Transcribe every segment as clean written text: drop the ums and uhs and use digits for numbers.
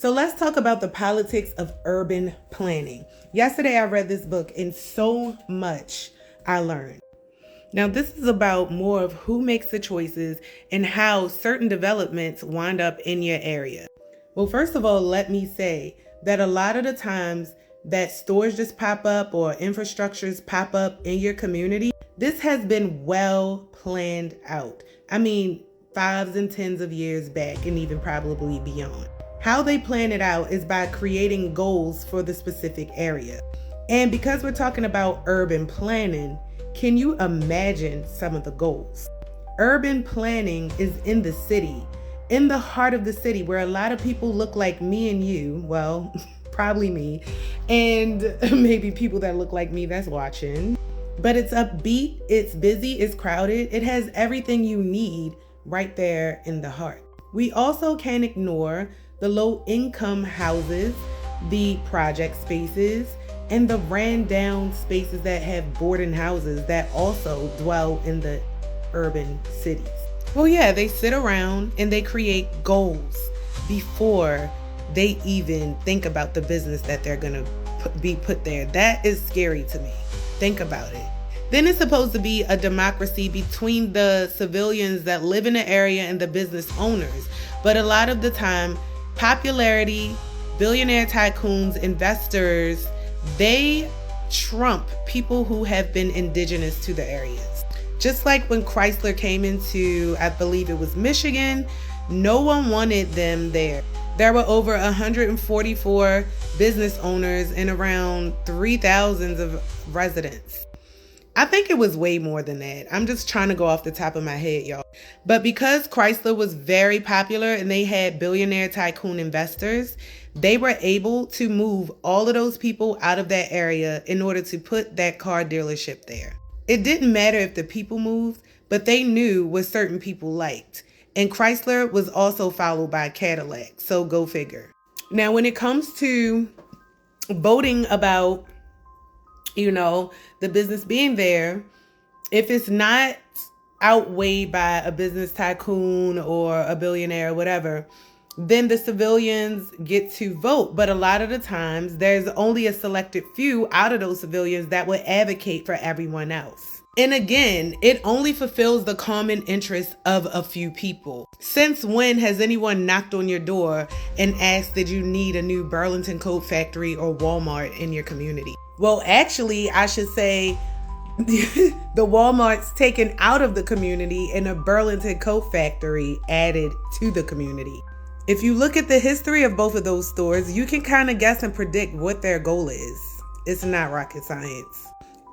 So let's talk about the politics of urban planning. Yesterday I read this book and so much I learned. Now this is about more of who makes the choices and how certain developments wind up in your area. Well, first of all, let me say that a lot of the times that stores just pop up or infrastructures pop up in your community, this has been well planned out. I mean, 5s and 10s of years back and even probably beyond. How they plan it out is by creating goals for the specific area. And because we're talking about urban planning, can you imagine some of the goals? Urban planning is in the city, in the heart of the city, where a lot of people look like me and you, well, probably me, and maybe people that look like me that's watching. But it's upbeat, it's busy, it's crowded, it has everything you need right there in the heart. We also can't ignore the low-income houses, the project spaces, and the ran-down spaces that have boarding houses that also dwell in the urban cities. Well, yeah, they sit around and they create goals before they even think about the business that they're gonna be put there. That is scary to me. Think about it. Then it's supposed to be a democracy between the civilians that live in the area and the business owners. But a lot of the time, popularity, billionaire tycoons, investors, they trump people who have been indigenous to the areas. Just like when Chrysler came into, I believe it was Michigan, no one wanted them there. There were over 144 business owners and around 3,000 of residents. I think it was way more than that. I'm just trying to go off the top of my head, y'all. But because Chrysler was very popular and they had billionaire tycoon investors, they were able to move all of those people out of that area in order to put that car dealership there. It didn't matter if the people moved, but they knew what certain people liked. And Chrysler was also followed by Cadillac, so go figure. Now, when it comes to voting about the business being there, if it's not outweighed by a business tycoon or a billionaire or whatever, then the civilians get to vote. But a lot of the times, there's only a selected few out of those civilians that would advocate for everyone else. And again, it only fulfills the common interest of a few people. Since when has anyone knocked on your door and asked, did you need a new Burlington Coat Factory or Walmart in your community? Well, actually, I should say the Walmart's taken out of the community and a Burlington Coat Factory added to the community. If you look at the history of both of those stores, you can kind of guess and predict what their goal is. It's not rocket science.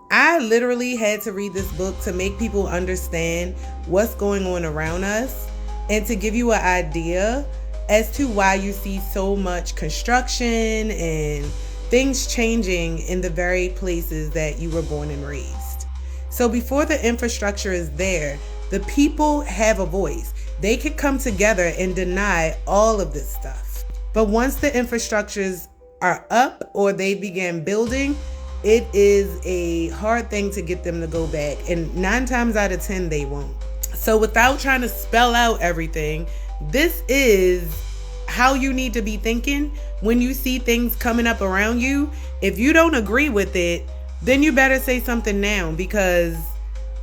I literally had to read this book to make people understand what's going on around us and to give you an idea as to why you see so much construction and things changing in the very places that you were born and raised. So before the infrastructure is there, the people have a voice. They could come together and deny all of this stuff. But once the infrastructures are up or they begin building, it is a hard thing to get them to go back. And 9 times out of 10, they won't. So without trying to spell out everything, this is how you need to be thinking when you see things coming up around you. If you don't agree with it, then you better say something now, because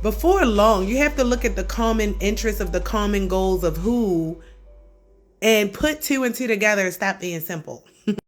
before long, you have to look at the common interests of the common goals of who and put 2 and 2 together and stop being simple.